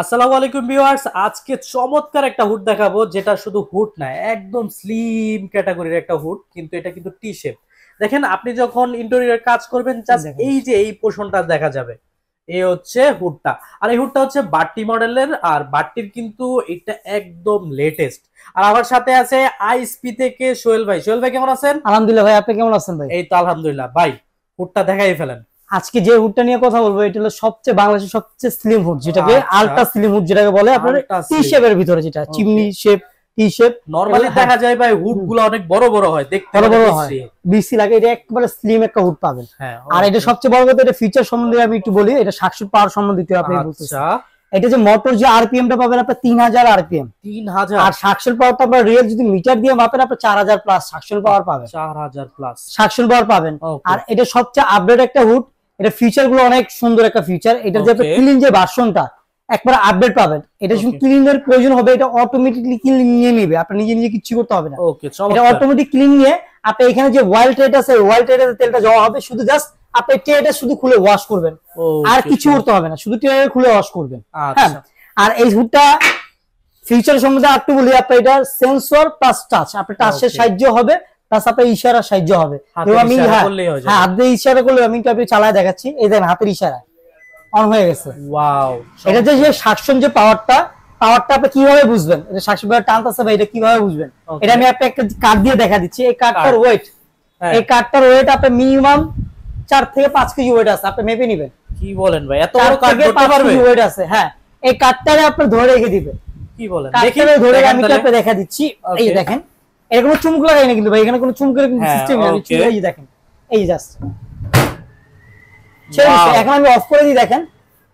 আসসালামু আলাইকুম ভিউয়ার্স, আজকে চমৎকার একটা হুড দেখাবো, যেটা শুধু হুড না, একদম স্লিম ক্যাটাগরির একটা হুড। কিন্তু এটা কিন্তু টি শেপ। দেখেন, আপনি যখন ইন্টেরিয়র কাজ করবেন, জাস্ট এই যে এই পোর্শনটা দেখা যাবে, এই হচ্ছে হুডটা। আর এই হুডটা হচ্ছে বাট্টি মডেলের, আর বাট্টির কিন্তু এটা একদম লেটেস্ট। আর আমার সাথে আছে আইএসপি থেকে সোহেল ভাই। সোহেল ভাই কেমন আছেন? আলহামদুলিল্লাহ ভাই, আপনি কেমন আছেন ভাই? এই তো আলহামদুলিল্লাহ ভাই। হুডটা দেখাই ফেলেন। আজকে যে হুডটা নিয়ে কথা বলবো এটা হলো সবচেয়ে বাংলাদেশের সবচেয়ে স্লিম হুড, যেটাকে আচ্ছা, আলট্রা স্লিম হুড যেটাকে বলে, আপনার আলট্রা টি স্লিম। শেপের ভিতরে, যেটা চিমনি শেপ, টি শেপ। নরমালি দেখা যায় ভাই হুড গুলো অনেক বড় বড় হয়, দেখতে বড় মানে বড় হয়, বিশ্রী। বিসি লাগে। এটা একবারে স্লিম একটা হুড পাবেন। হ্যাঁ, আর এটা সবচেয়ে বড় কথা, এটা ফিচার সম্বন্ধে আমি একটু বলি। এটা 700 পাওয়ার সম্বন্ধিত আপনি বলতেছেন। আচ্ছা, এটা যে মোটর যে আরপিএম টা পাবেন আপনার 3000 আরপিএম। 3000। আর 700 পাওয়ারটা আপনার রিয়েল যদি মিটার দিয়ে মাপেন আপনার 4000 প্লাস 700 পাওয়ার পাবেন। 4000 প্লাস 700 পাওয়ার পাবেন। ওকে। আর এটা সবচেয়ে আপডেট একটা হুড। এটা ফিচার গুলো অনেক সুন্দর একটা ফিচার। এটা যে ওকে। ক্লিন যে ভার্সনটা একবার আপডেট পাবেন। এটা শুধু ওকে। ক্লিনের প্রয়োজন হবে, এটা অটোমেটিকলি ক্লিন নিয়ে নেবে, আপনি নিজে নিজে কিছু করতে হবে না। ওকে, এটা চমৎকার। অটোমেটিক ক্লিন নিয়ে আপনি এখানে যে ওয়াইল ট্রেড আছে, ওয়াইল ট্রেডের তেলটা জমা হবে, শুধু জাস্ট আপনি ট্রেটা শুধু খুলে ওয়াশ করবেন, আর ওকে, কিছু করতে হবে না, শুধু ট্রেটা খুলে ওয়াশ করবেন। হ্যাঁ। আচ্ছা। আর এই হুডটা ফিচার সম্বন্ধে একটু বলি। আপনার এটা সেন্সর প্লাস টাচ, আপনার টাচের ওকে। সাহায্য হবে, প্লাস আপনার ইশারার সাহায্য হবে। হাতের আমি ইশারা হ্যাঁ করলেই হয়ে হ্যাঁ যাবে। হাত দিয়ে ইশারা করলে আমি আপনি চালায় দেখাচ্ছি। এই দেখেন হাতের ইশারা অন হয়ে গেছে। ওয়াও, এটা যে সাকশন যে পাওয়ারটা আপনি কিভাবে বুঝবেন? এটা সাকশন পাওয়ার টানতেছে ভাই, এটা কিভাবে বুঝবেন? Okay. এটা আমি আপনাকে একটা কার্ড দিয়ে দেখা দিচ্ছি। এই কার্ডটার Card। ওয়েট, হ্যাঁ। এই কার্ডটার ওয়েট আপনার মিনিমাম 4 থেকে 5 কেজি ওয়েট আছে। আপনি মেপে নেবেন। কি বলেন ভাই, এত 4 বড় কার্ড থেকে করতে 5 পারবে? কেজি ওয়েট আছে। হ্যাঁ, এই কার্ডটারে আপনি ধরে রেখে দিবেন। কি বলেন, দেখি কার্ডটারে ধরে দেখেন আমি তাহলে। আপনাকে দেখা দিচ্ছি। এই যে Okay. দেখেন, এর কোনো চুমুক লাগাই না কিন্তু ভাই, এখানে কোনো চুমুকের কিন্তু হ্যাঁ, সিস্টেম নেই। আমি okay. এই যে দেখেন, এই যে জাস্ট Wow। এখন আমি অফ করে দিই, দেখেন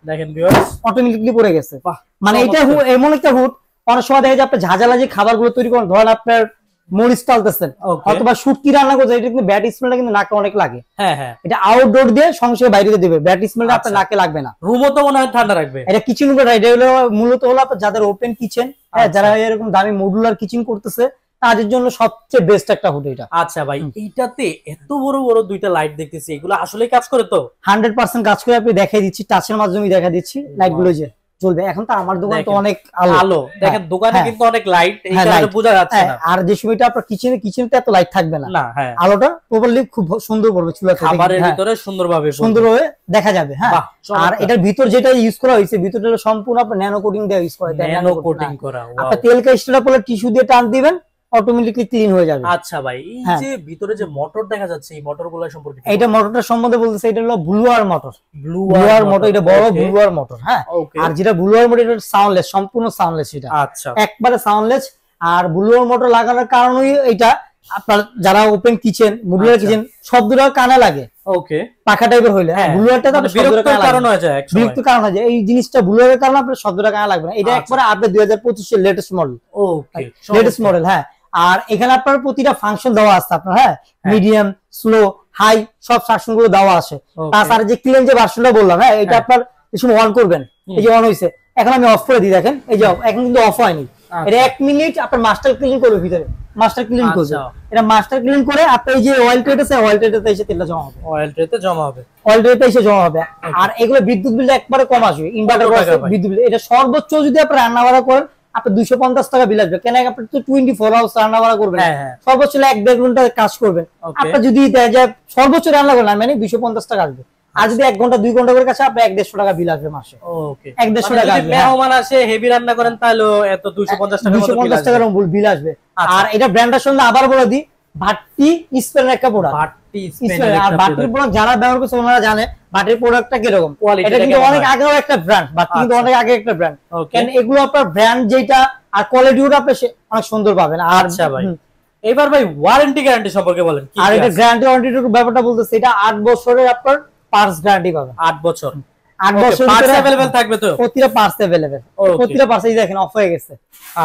দেখেন ভিউয়ার্স, অটোমেটিকলি পড়ে গেছে। বাহ, মানে এটা চমৎকার। এমন একটা হুড, অনেক সময় দেখা যায় আপনি ঝাঁঝালা যে খাবারগুলো তৈরি করেন, ধরেন আপনার মরিচ টালতেছেন Okay। অথবা শুটকি রান্না করছেন, এটা কিন্তু ব্যাড স্মেলটা কিন্তু নাকে অনেক লাগে। হ্যাঁ হ্যাঁ। এটা আউটডোর দিয়ে সংসারে বাইরে দিয়ে দেবে, ব্যাড স্মেলটা আপনার আচ্ছা। নাকে লাগবে না। রুমও তো মনে হয় ঠান্ডা রাখবে। এটা কিচেন রুম, এটা হলো মূলত হলো আপনার যাদের ওপেন কিচেন, হ্যাঁ, আচ্ছা। যারা এরকম দামি মডুলার কিচেন করতেছে তাদের জন্য সবচেয়ে বেস্ট একটা হুড এটা। আচ্ছা ভাই, এইটাতে এত বড় বড় দুইটা লাইট দেখতেছি, এগুলো আসলে কাজ করে তো? 100% কাজ করে আপনি দেখাই দিচ্ছি, টাচের মাধ্যমে দেখা দিচ্ছি। লাইট গুলো যে জ্বলবে। এখন তো আমার দোকান তো দেখেন, অনেক আলো দেখেন, দোকানে হ্যাঁ, কিন্তু অনেক লাইট, এই হ্যাঁ, কারণে light। বোঝা যাচ্ছে হ্যাঁ, না। আর যে সময়টা আপনার কিচেনে এত লাইট থাকবে না, না, হ্যাঁ। আলোটা প্রপারলি খুব সুন্দর করবে চুলাতে, খাবারের হ্যাঁ, ভিতরে সুন্দরভাবে পড়বে। সুন্দরভাবে দেখা যাবে। হ্যাঁ। বাহ, চমৎকার। আর এটার ভিতর যেটা ইউজ করা হয়েছে, ভিতরটা হলো সম্পূর্ণ আপনার ন্যানো কোটিং দিয়ে ইউজ করা, ন্যানো কোটিং করা। আপনার ওয়াও। তেল কাস্টটা পরে টিস্যু দিয়ে টান দিবেন, অটোমেটিকলি ক্লিন হয়ে যাবে। আচ্ছা ভাই, এই হ্যাঁ। যে ভিতরে যে মোটর দেখা যাচ্ছে, এই মোটরগুলো সম্পর্কে এইটা মোটরটার সম্বন্ধে বলতেছে, এটা হলো blower motor. Blue blower motor, এটা বড় ব্লুয়ার মোটর। হ্যাঁ। ওকে। আর যেটা ব্লুয়ার মোটর, এটা সাউন্ডলেস, সম্পূর্ণ সাউন্ডলেস। এটা আচ্ছা। একবারে সাউন্ডলেস। আর ব্লুয়ার মোটর লাগানোর কারণই এটা আপনার যারা ওপেন কিচেন, মডুলার আচ্ছা। কিচেন, শব্দটা কানে লাগে ওকে। পাখা টাইপের হইলে। হ্যাঁ, ব্লুয়ারটা তো মানে আপনার শব্দটা বিরক্তির কানে কারণ লাগে, হয়ে যায় একসময়। বিরক্তির কারণ হয় যে এই জিনিসটা ব্লুয়ারের কারণে আপনার শব্দটা কানে লাগবে না। এটা আচ্ছা। একবারে আপডেট 2025 এর লেটেস্ট মডেল। ওকে, লেটেস্ট মডেল। হ্যাঁ। আর এখানে আপনার প্রতিটা ফাংশন দেওয়া আছে আপনার। হ্যাঁ, মিডিয়াম, স্লো, হাই সব ফাংশন গুলো দেওয়া আছে। Okay। তাছাড়া যে ক্লিন যে ভার্সনটা বললাম, হ্যাঁ, এটা হ্যাঁ। আপনার এই সময় অন করবেন, এই যে অন হইছে। এখন আমি অফ করে দিই, দেখেন এই যে এখন কিন্তু অফ হয়নি। এটা 1 মিনিট আপনার মাস্টার ক্লিন করবে, ভিতরে মাস্টার ক্লিন করবে। আচ্ছা। এটা মাস্টার ক্লিন করে আপনার এই যে অয়েল ট্রেট আছে, অয়েল ট্রেটে এসে তেলটা জমা হবে, অয়েল ট্রেতে জমা হবে। অয়েল ট্রেটে এসে জমা হবে। আর এগুলো বিদ্যুৎ বিলটা একবারে কম আসবে। ইনভার্টার কত টাকা ভাই? বিদ্যুৎ বিল এটা সর্বোচ্চ যদি আপনি রান্না বাড়া করেন আপনি 250 টাকা বিল আসবে। কেন? আপনি তো 24 আওয়ার্স রান্না বাড়া করবেন, হ্যাঁ, হ্যাঁ। সর্বোচ্চ 1-1.5 ঘন্টা কাজ করবেন। Okay। আপনি যদি দেখা যায় সর্বোচ্চ রান্না করেন মানে 250 টাকা আসবে। আর যদি 1 ঘন্টা 2 ঘন্টা করে কাছে আপনি 1-150 টাকা বিল আসবে মাসে। ওকে। 1-150 মানে টাকা যদি আসবে। হ্যাঁ। মেহমান আসে হেভি রান্না করেন, তাহলে এত 250 টাকার মতো বিল 250 আসবে। টাকার বিল আসবে। আচ্ছা। আর এটা ব্র্যান্ডের সঙ্গে আবার বলে দিই, ভাট্টি স্পেনের একটা প্রোডাক্ট। বাটি স্পেন। স্পেনের আর একটা ভাট্টির product। প্রোডাক্ট যারা ব্যবহার করছে ওনারা জানে ভাট্টির প্রোডাক্টটা কিরকম। Quality এটা টা কিন্তু কেমন অনেক হয়? আগেও একটা ব্র্যান্ড, ভাট্টি কিন্তু আচ্ছা। অনেক আগে একটা ব্র্যান্ড। Okay। কেন এগুলো আপনার ব্র্যান্ড যেটা আর কোয়ালিটিও আপনি অনেক সুন্দর পাবেন। আর আচ্ছা ভাই, এবার ভাই ওয়ারেন্টি গ্যারান্টি সম্পর্কে বলেন। কি আর কি এটা আছে? গ্যারান্টি ওয়ারেন্টির ব্যাপারটা বলতেছে, এটা 8 বছরের আপনার পার্টস গ্যারান্টি পাবেন। 8 বছর। 8 বছর পার্টস अवेलेबल থাকবে তো? প্রতিটা পার্টস अवेलेबल। Okay। প্রতিটা পার্টস এই দেখেন অফ হয়ে গেছে,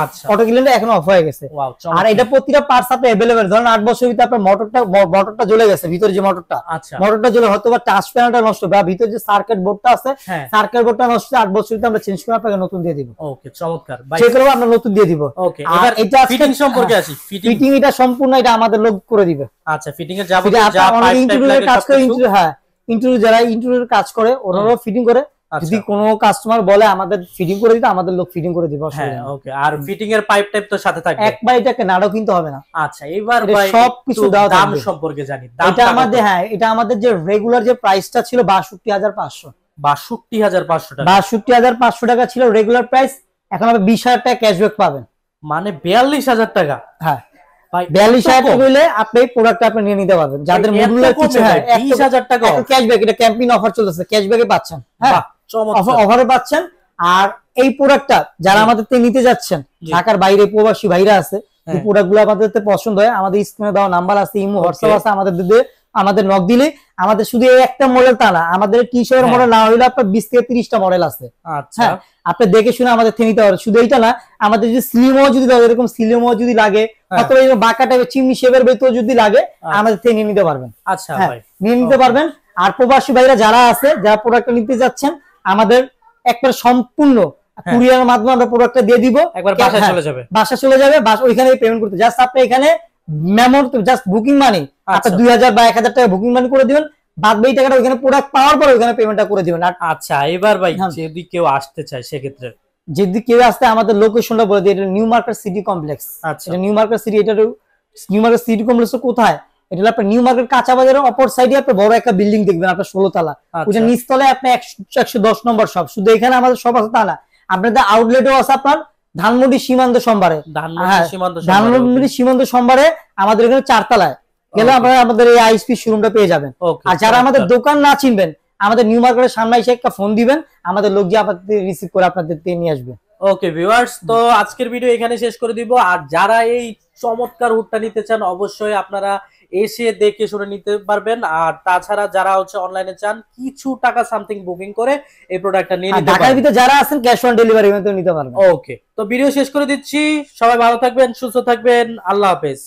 আচ্ছা। অটো ক্লিনটা এখন অফ হয়ে গেছে। ওয়াও, আর এটা প্রতিটা পার্টস আপনি अवेलेबल। ধরেন 8 বছর ভিতরে আপনার মোটরটা জ্বলে গেছে, ভিতরে যে মোটরটা, আচ্ছা। মোটরটা জ্বলে হয়তো বা টাচ প্যানেলটা নষ্ট বা ভিতরে যে সার্কিট বোর্ডটা আছে, হ্যাঁ। সার্কিট বোর্ডটা নষ্ট, 8 বছর ভিতরে আমরা চেঞ্জ করে আপনাকে নতুন দিয়ে দিব। ওকে, চমৎকার ভাই। চেক করব, আমরা নতুন দিয়ে দিব। ওকে, আর এবার এটা ফিটিং সম্পর্কে আসি। ফিটিং। ফিটিং এটা সম্পূর্ণ এটা আমাদের লোক করে দিবে। আচ্ছা, ফিটিং এর যাবতীয় যা আপনার পাইপ টাইপ ইন্টেরিয়র লাগে কাজ করে, সবকিছু। হ্যাঁ, ইন্টেরিয়র যারা ইন্টেরিয়র কাজ করে ওরাও ফিটিং করে, যদি কোনো কাস্টমার বলে আমাদের ফিটিং করে দিতে, আমাদের লোক ফিটিং করে দিবে। হ্যাঁ ওকে। আর ফিটিং এর পাইপ টাইপ তো সাথে থাকবে, একবার এটাকে নাড়াও কিনতে হবে না। আচ্ছা এবার ভাই সবকিছু দাম সম্পর্কে জানি। এটা আমাদের, হ্যাঁ এটা আমাদের যে রেগুলার যে প্রাইসটা ছিল ৬২,৫০০, ৬২,৫০০ টাকা, ৬২,৫০০ টাকা ছিল রেগুলার প্রাইস। এখন আপনি ২০,০০০ টাকা ক্যাশব্যাক পাবেন, মানে ৪২,০০০ টাকা। হ্যাঁ ৪২,০০০ টাকা হইলে আপনি প্রোডাক্ট আপনি নিয়ে নিতে পারবেন। যাদের মডুলার কিচেন, হ্যাঁ ২০,০০০ টাকা ক্যাশব্যাক, এটা ক্যাম্পেইন অফার চলতেছে, ক্যাশব্যাকে পাচ্ছেন, হ্যাঁ চমৎকার অফারে পাচ্ছেন। আর এই প্রোডাক্টটা যারা আমাদের থেকে নিতে যাচ্ছেন, ঢাকার বাইরে প্রবাসী ভাইরা আছে, এই প্রোডাক্টগুলো আমাদের পছন্দ হয়, আমাদের স্ক্রিনে দেওয়া নাম্বার আছে, ইমো হোয়াটসঅ্যাপ আছে, আমাদের নক দিলে আমাদের শুধু এই একটা মডেল তা না, আমাদের টি-শার্টের মডেল না হইলে আপনার 20 থেকে 30টা মডেল আছে। আচ্ছা আপনি দেখে শুনে আমাদের থেকে নিতে পারবেন। শুধু এইটা না, আমাদের যদি স্লিমও যদি এরকম স্লিমও যদি লাগে, অথবা এই বাঁকা টাইপের চিমনি শেপের ভেতর যদি লাগে, আমাদের থেকে নিয়ে নিতে পারবেন। আচ্ছা ভাই নিয়ে নিতে পারবেন। আর প্রবাসী ভাইরা যারা আছে, যারা প্রোডাক্টটা নিতে যাচ্ছেন, আমাদের একটা সম্পূর্ণ কুরিয়ারের মাধ্যমে আমরা প্রোডাক্টটা দিয়ে দিব, একবার বাসায় চলে যাবে, বাসা চলে যাবে, ওইখানে পেমেন্ট করতে জাস্ট আপনি এখানে মেমোর জাস্ট বুকিং মানি আপনি ২০০০ বা ১০০০ টাকা বুকিং মানি করে দিবেন, বাদ বাকি টাকাটা ওইখানে প্রোডাক্ট পাওয়ার পর ওইখানে পেমেন্টটা করে দিবেন। আচ্ছা এবার ভাই যদি কেউ আসতে চায় সেক্ষেত্রে, যদি কেউ আসতে, আমাদের লোকেশনটা বলে দিই, এটা নিউ মার্কেট সিটি কমপ্লেক্স। আচ্ছা এটা নিউ মার্কেট সিটি, এটা নিউ মার্কেট সিটি কমপ্লেক্স কোথায়? এটা হলো আপনার নিউ মার্কেট কাঁচা বাজারের অপর সাইডে আপনি বড় একটা বিল্ডিং দেখবেন, আপনার ১৬ তলা, ওইটা নিচতলায় আপনি ১১০ নম্বর শপ। শুধু এখানে আমাদের শপ আছে তা না, আপনাদের আউটলেটও আছে আপনার ধানমন্ডি সীমান্ত সম্ভারে, ধানমন্ডি সীমান্ত সম্ভারে আমাদের এখানে ৪ তলায় গেলে আপনারা আমাদের এই আইএসপি শোরুমটা পেয়ে যাবেন। আর যারা আমাদের দোকান না চিনবেন, আমাদের নিউ মার্কেটের সামনে এসে একটা ফোন দিবেন, আমাদের লোক যে আপনাদের রিসিভ করে আপনাদের নিয়ে আসবে। ওকে ভিউয়ার্স, তো আজকের ভিডিও এখানে শেষ করে দিব। আর যারা এই চমৎকার হুডটা নিতে চান, অবশ্যই আপনারা এসে দেখে শুনে নিতে পারবেন। আর তাছাড়া যারা অনলাইনে চান, কিছু টাকা সামথিং বুকিং করে এই প্রোডাক্টটা নিয়ে নিতে পারবেন। ঢাকার ভিতরে যারা আছেন ক্যাশ অন ডেলিভারি নিতে পারবেন। ওকে, তো ভিডিও শেষ করে দিচ্ছি। সবাই ভালো থাকবেন, সুস্থ থাকবেন, আল্লাহ হাফেজ।